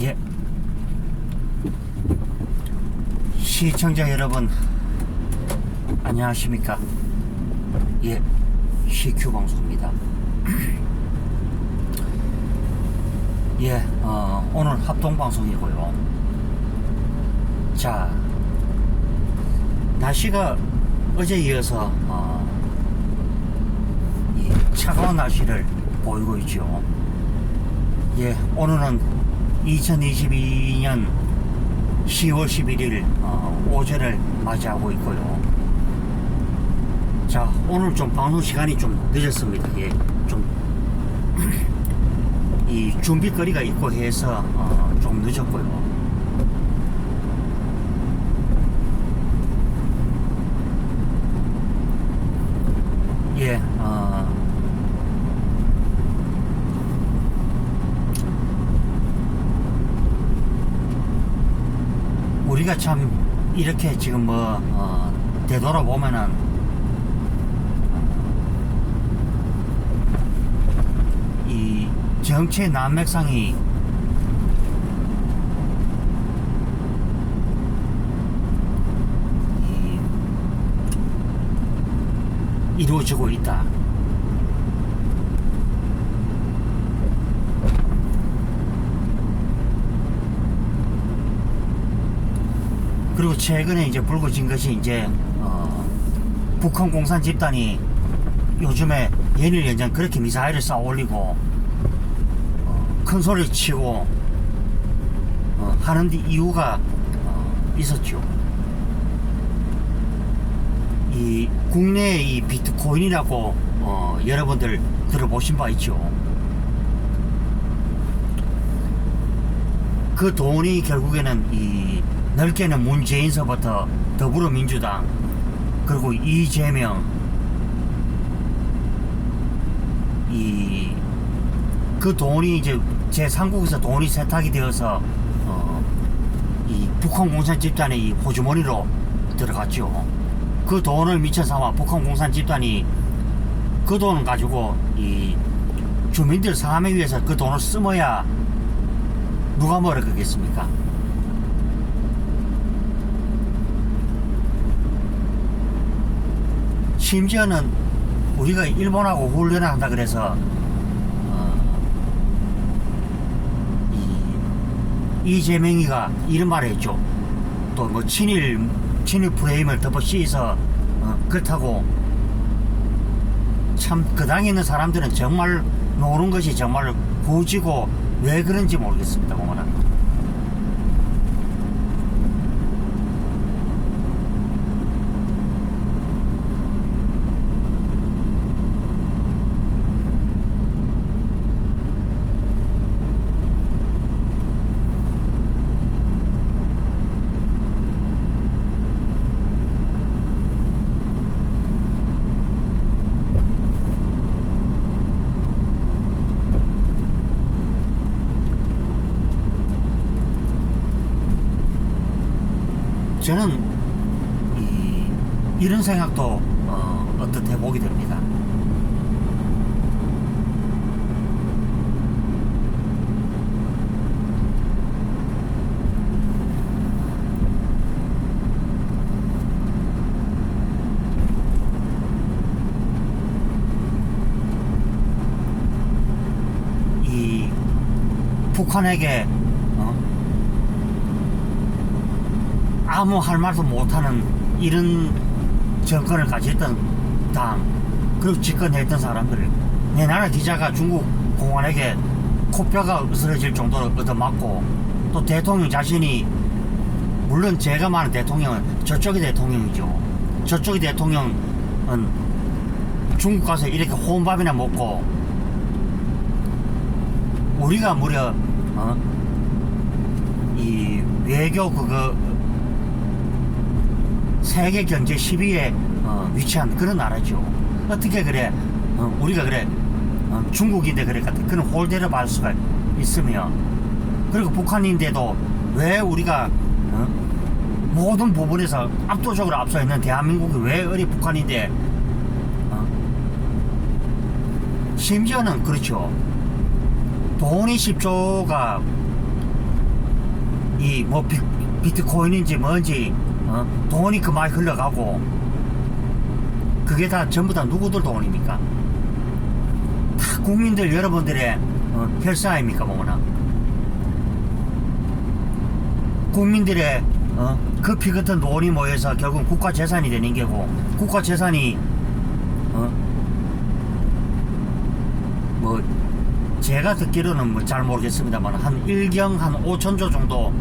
예. 시청자 여러분, 안녕하십니까? 예, CQ 방송입니다. 예, 오늘 합동 방송이고요. 자, 날씨가 어제 이어서 이 차가운 날씨를 보이고 있죠. 예, 오늘은 2022년 10월 11일 오전을 맞이하고 있고요. 자, 오늘 좀 방송 시간이 좀 늦었습니다. 예, 좀 이 준비거리가 있고 해서 좀 늦었고요. 예, 우리가 참 이렇게 지금 되돌아보면은 이 정치의 난맥상이 이루어지고 있다. 그리고 최근에 이제 불거진 것이 이제 북한 공산 집단이 요즘에 연일 연장 그렇게 미사일을 쌓아 올리고 큰 소리를 치고 하는 이유가 있었죠. 이 국내의 이 비트코인이라고 여러분들 들어보신 바 있죠. 그 돈이 결국에는 이 넓게는 문재인서부터 더불어민주당 그리고 이재명 그 돈이 이제 제3국에서 돈이 세탁이 되어서 이 북한 공산 집단의 이 호주머니로 들어갔죠. 그 돈을 미쳐 삼아 북한 공산 집단이 그 돈을 가지고 이 주민들 삶에 위해서 그 돈을 쓰어야 누가 뭐라 그러겠습니까? 심지어는 우리가 일본하고 훈련을 한다 그래서 이재명이가 이런 말을 했죠. 또 뭐 친일 프레임을 덮어 씌워서 그렇다고 참 그 당에 있는 사람들은 정말 노는 것이 정말 후지고 왜 그런지 모르겠습니다. 보면은. 저는 이런 생각도 어떻게 해보게 됩니다. 이 북한에게 아무 할 말도 못하는 이런 정권을 가졌던 당 그리고 집권했던 사람들, 내 나라 기자가 중국 공안에게 코뼈가 으스러질 정도로 얻어맞고, 또 대통령 자신이, 물론 제가 말하는 대통령은 저쪽의 대통령이죠. 저쪽의 대통령은 중국 가서 이렇게 혼밥이나 먹고, 우리가 무려 이 외교 세계 경제 10위에 위치한 그런 나라죠. 어떻게 그래 우리가 그래 중국인데 그래 같은 그런 홀대를 받을 수가 있으며, 그리고 북한인데도 왜 우리가 모든 부분에서 압도적으로 앞서 있는 대한민국이 왜 어리 북한인데 심지어는 그렇죠. 돈이 10조가 이 뭐 비트코인인지 뭔지 돈이 그만 흘러가고, 그게 다 전부 다 누구들 돈입니까? 다 국민들 여러분들의 혈세 아닙니까? 뭐나 국민들의 커피 같은 돈이 모여서 결국 국가 재산이 되는 게고, 국가 재산이 뭐 제가 듣기로는 뭐 잘 모르겠습니다만 한 1경 한 5천조 정도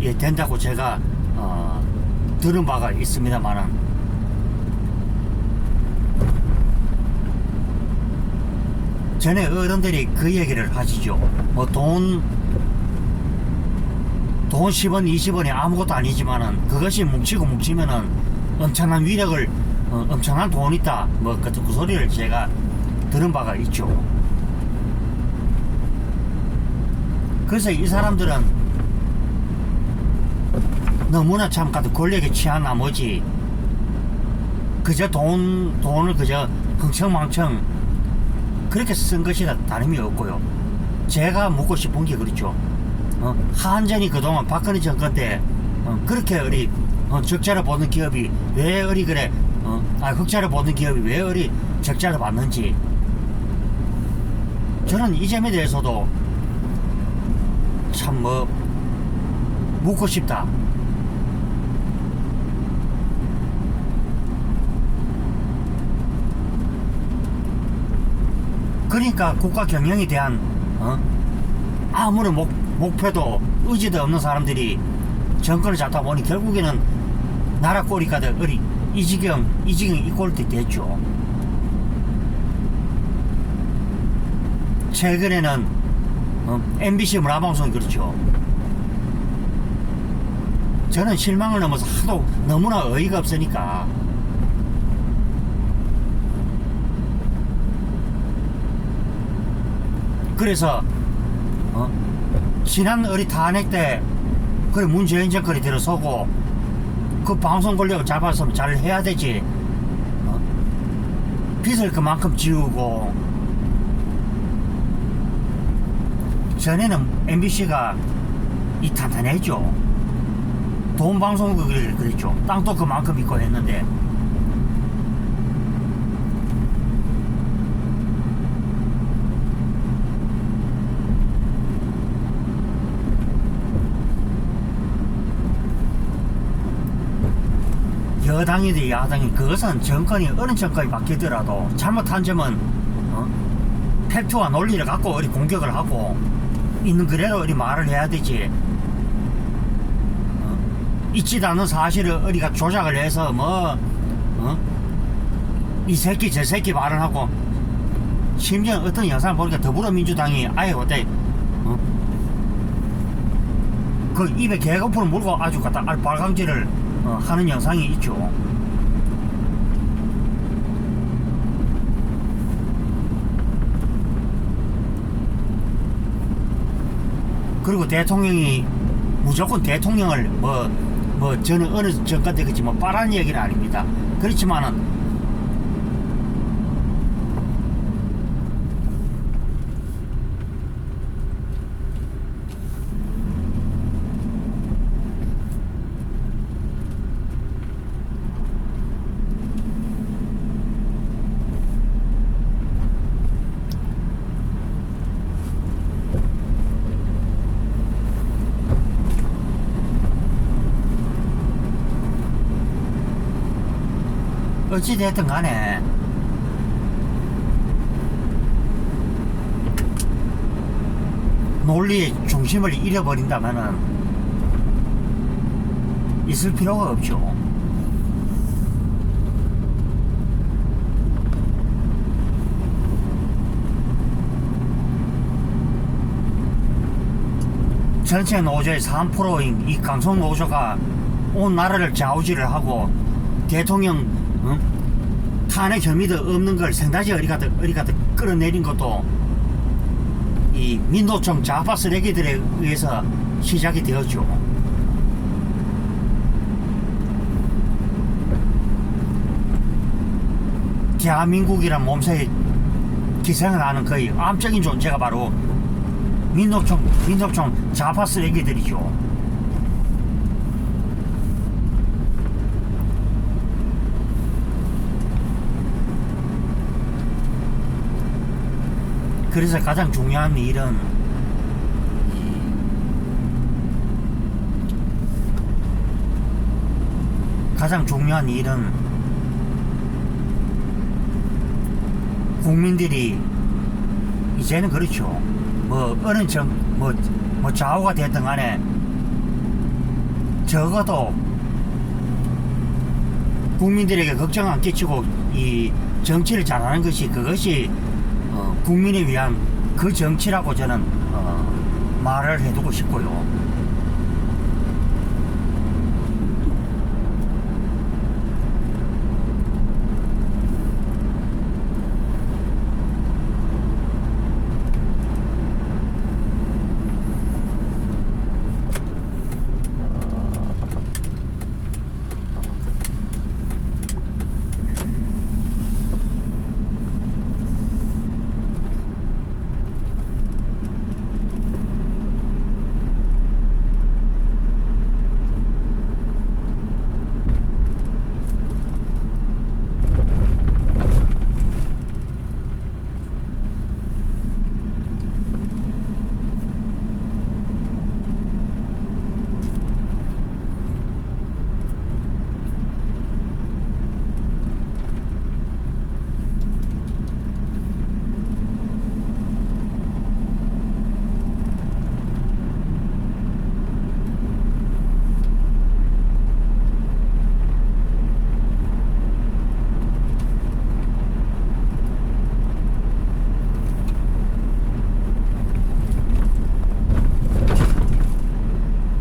예 된다고 제가 들은 바가 있습니다만은, 전에 어른들이 그 얘기를 하시죠. 뭐 돈 10원 20원이 아무것도 아니지만은 그것이 뭉치면은 엄청난 위력을 엄청난 돈 있다 뭐 같은 그 소리를 제가 들은 바가 있죠. 그래서 이 사람들은 너무나 참 권력에 취한 나머지 그저 돈을 그저 흥청망청 그렇게 쓴 것이라 다름이 없고요. 제가 묻고 싶은 게 그렇죠. 한전이 그동안 박근혜 정권 때 그렇게 적자를 보는 기업이 왜 그래 흑자를 보는 기업이 왜 적자를 받는지, 저는 이 점에 대해서도 참 묻고 싶다. 그러니까 국가 경영에 대한 아무런 목표도 의지도 없는 사람들이 정권을 잡다 보니 결국에는 나라 꼴이가 이 지경 이 꼴이 됐죠. 최근에는 MBC 문화방송이 그렇죠. 저는 실망을 넘어서 하도 너무나 어이가 없으니까 그래서 지난 탄핵 때 그래 문재인 정권이 들어서고 그 방송 권력을 잡아서 잘 해야 되지. 빚을 그만큼 지우고, 전에는 MBC가 이 탄탄했죠. 돈 방송국을 그랬죠. 땅도 그만큼 있고 했는데, 여당이든 야당이 그것은 정권이 어느 정권이 바뀌더라도 잘못한 점은 팩트와 논리를 갖고 공격을 하고 있는 그대로 말을 해야 되지. 있지도 않은 사실을 우리가 조작을 해서 이 새끼 저 새끼 말을 하고, 심지어 어떤 영상을 보니까 더불어민주당이 아예 어때 그 입에 개거품을 물고 아주 갖다 알빨강질을 하는 영상이 있죠. 그리고 대통령이 무조건 대통령을 저는 어느 정권 때 그렇지 빠란 얘기는 아닙니다. 그렇지만은 어찌됐든 간에 논리의 중심을 잃어버린다면은 있을 필요가 없죠. 전체 노조의 3%인 이 강성 노조가 온 나라를 좌우지를 하고 대통령 탄핵 혐의도 없는 걸 생다지 어리가득 끌어내린 것도 이 민노총 좌파 쓰레기들에 의해서 시작이 되었죠. 대한민국이란 몸새에 기생을 하는 거의 암적인 존재가 바로 민속촌 좌파 쓰레기들이죠. 그래서 가장 중요한 일은 국민들이 이제는 그렇죠. 뭐 어느 뭐 좌우가 됐든 간에 적어도 국민들에게 걱정 안 끼치고 이 정치를 잘하는 것이 그것이 국민을 위한 그 정치라고 저는 말을 해두고 싶고요.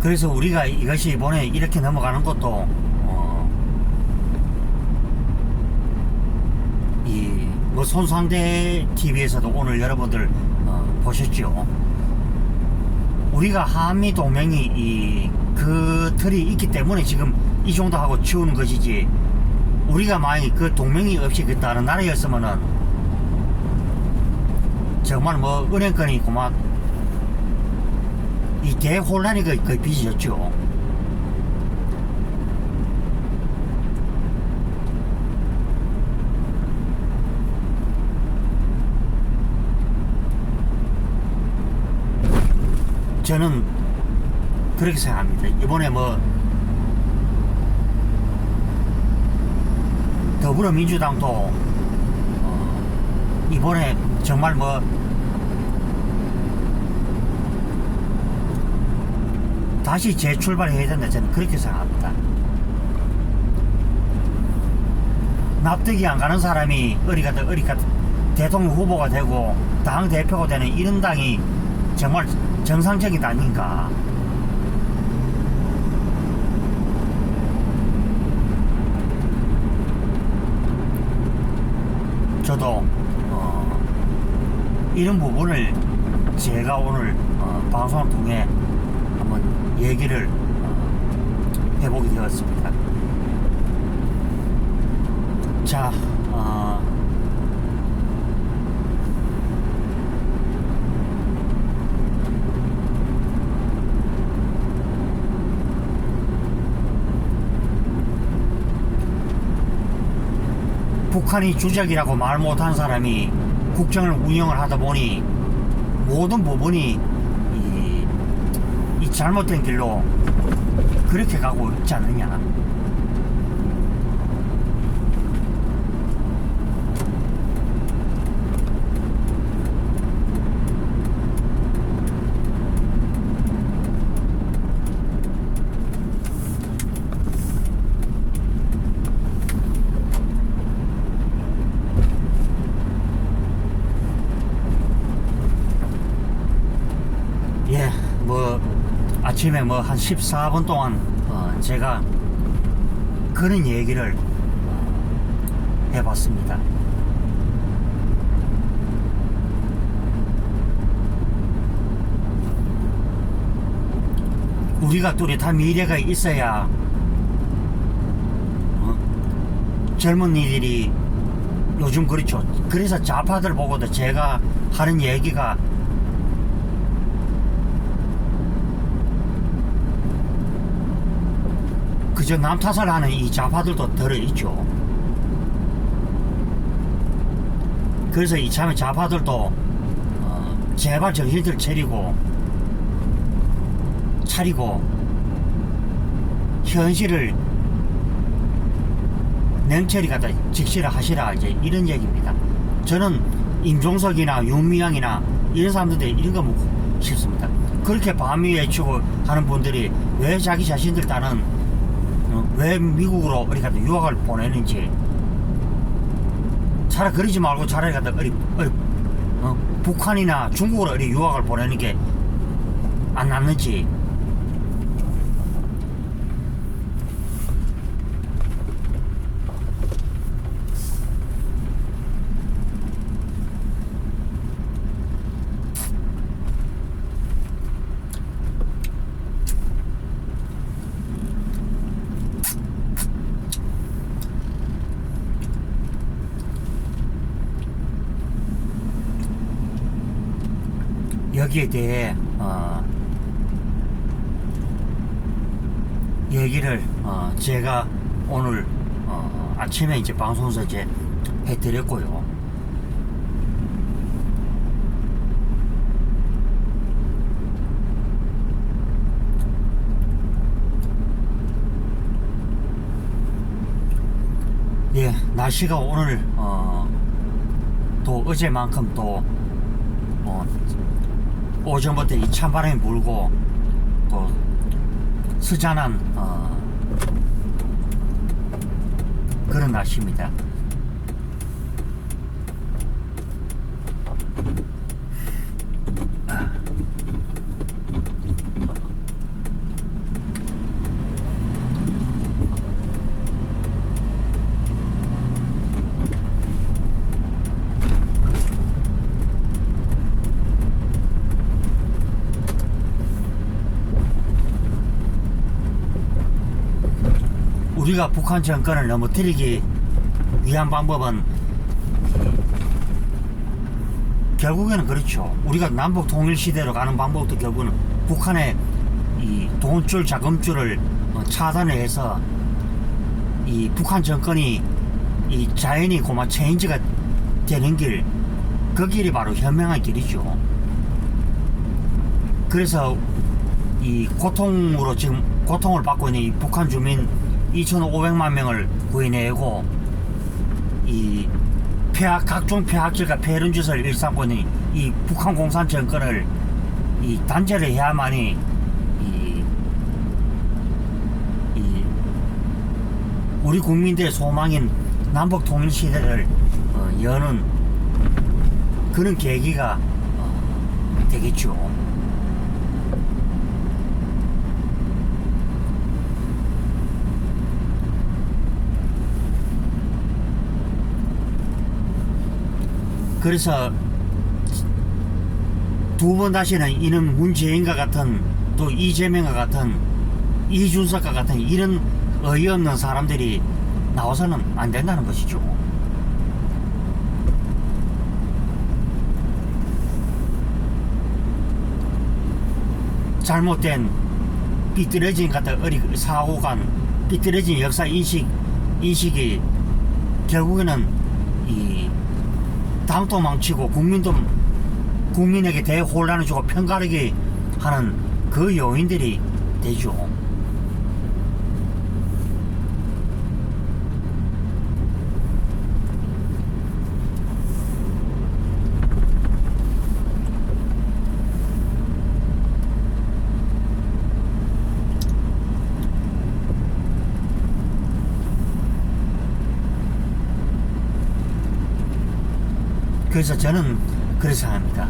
그래서 우리가 이것이 이번에 이렇게 넘어가는 것도 이 뭐 손상대 TV에서도 오늘 여러분들 보셨죠. 우리가 한미 동맹이 그 틀이 있기 때문에 지금 이 정도 하고 치우는 것이지, 우리가 만약에 그 동맹이 없이 그 다른 나라였으면은 정말 뭐 은행권이 그만 이 대혼란이 거의 빚어졌죠. 저는 그렇게 생각합니다. 이번에 뭐 더불어민주당도 이번에 정말 뭐 다시 재출발해야 된다, 저는 그렇게 생각합니다. 납득이 안 가는 사람이 어리가 대통령 후보가 되고 당 대표가 되는 이런 당이 정말 정상적인 당인가. 저도 이런 부분을 제가 오늘 방송을 통해 한번 얘기를 해보게 되었습니다. 자, 북한이 주적이라고 말 못한 사람이 국정을 운영을 하다 보니 모든 부분이 이 잘못된 길로 그렇게 가고 있지 않느냐. 예, 뭐 아침에 뭐 한 14분 동안 제가 그런 얘기를 해봤습니다. 우리가 뚜렷한 미래가 있어야 젊은이들이 요즘 그렇죠. 그래서 좌파들 보고도 제가 하는 얘기가 그저 남 탓을 하는 이 좌파들도 들어있죠. 그래서 이참에 좌파들도 제발 정신들 차리고 현실을 냉철히 갖다 직시를 하시라, 이제 이런 얘기입니다. 저는 임종석이나 윤미향이나 이런 사람들한테 이런 거 묻고 싶습니다. 그렇게 반미 외치고 하는 분들이 왜 자기 자신들 따는 왜 미국으로 어디 가다 유학을 보내는지, 차라리 그러지 말고 차라리 갖다 북한이나 중국으로 어디 유학을 보내는 게 안 낫는지. 여기에 대해 얘기를 제가 오늘 아침에 이제 방송에서 이제 해드렸고요. 예, 날씨가 오늘 또 어제만큼 또 오전부터 이 찬바람이 불고 또 스잔한 그런 날씨입니다. 우리가 북한 정권을 넘어뜨리기 위한 방법은 결국에는 그렇죠. 우리가 남북 통일 시대로 가는 방법도 결국은 북한의 이 돈줄 자금줄을 차단을 해서 이 북한 정권이 이 자연히 고마 체인지가 되는 길, 그 길이 바로 현명한 길이죠. 그래서 이 고통으로 지금 고통을 받고 있는 이 북한 주민 2,500만 명을 구해내고 이 각종 폐악질과 폐륜짓을 일삼고 있는 이 북한 공산 정권을 이 단죄를 해야만이 우리 국민들의 소망인 남북 통일 시대를 여는 그런 계기가 되겠죠. 그래서 두 번 다시는 이는 문재인과 같은 또 이재명과 같은 이준석과 같은 이런 어이없는 사람들이 나와서는 안 된다는 것이죠. 잘못된 삐뚤어진 같은 사고간 삐뚤어진 역사 인식이 결국에는 이 당도 망치고 국민에게 대혼란을 주고 편가르게 하는 그 요인들이 되죠. 그래서 저는 그래서 합니다.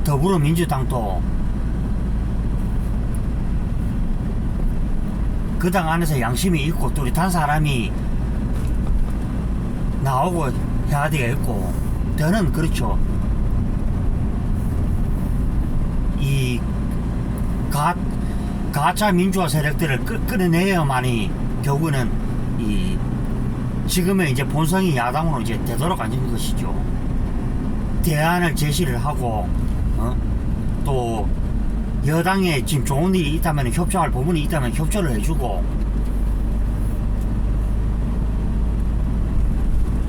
더불어민주당도 그 당 안에서 양심이 있고 뚜렷한 사람이 나오고 해야 되겠고, 저는 그렇죠. 이 가짜 민주화 세력들을 끌어내야만이 결국은 이 지금의 이제 본성이 야당으로 이제 되도록 앉은 것이죠. 대안을 제시를 하고 또 여당에 지금 좋은 일이 있다면, 협조할 부분이 있다면 협조를 해주고,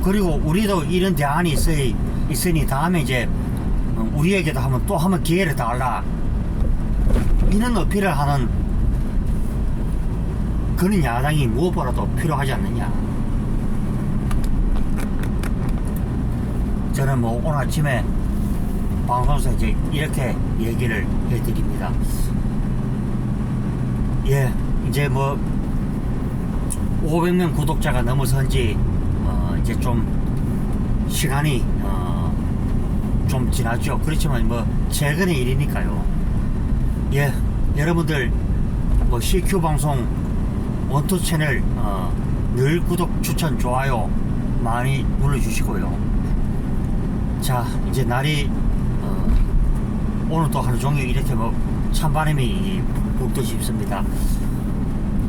그리고 우리도 이런 대안이 있으니 다음에 이제 우리에게도 한번 기회를 달라, 이런 어필을 하는 그런 야당이 무엇보다도 필요하지 않느냐. 저는 뭐 오늘 아침에 방송에서 이제 이렇게 얘기를 해드립니다. 예, 이제 뭐 500명 구독자가 넘어선 지 이제 좀 시간이 좀 지났죠. 그렇지만 뭐 최근의 일이니까요. 예, 여러분들 뭐 CQ 방송 원투 채널 늘 구독, 추천, 좋아요 많이 눌러주시고요. 자, 이제 날이 오늘 또 하루 종일 이렇게 뭐 찬바람이 불듯 싶습니다.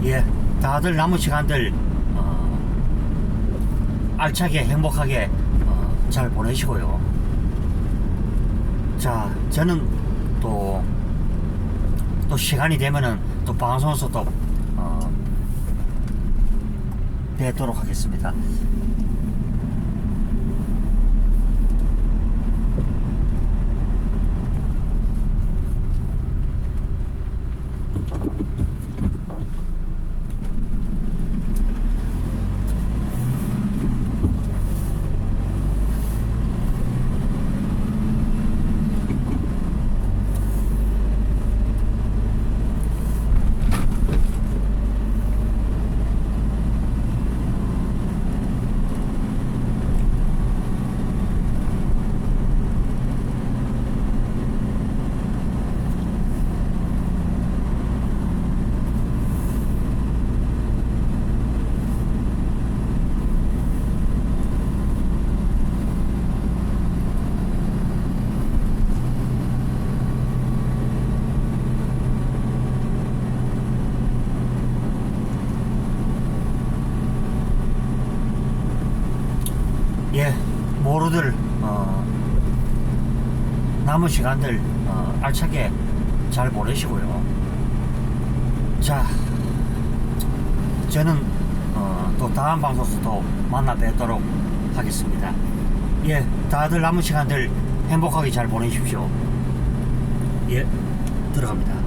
예, 다들 남은 시간들 알차게 행복하게 잘 보내시고요. 자, 저는 또 시간이 되면은 또 방송에서 또 뵙도록 하겠습니다. 예, 모두들 남은 시간들 알차게 잘 보내시고요. 자, 저는 또 다음 방송에서 또 만나 뵙도록 하겠습니다. 예, 다들 남은 시간들 행복하게 잘 보내십시오. 예, 들어갑니다.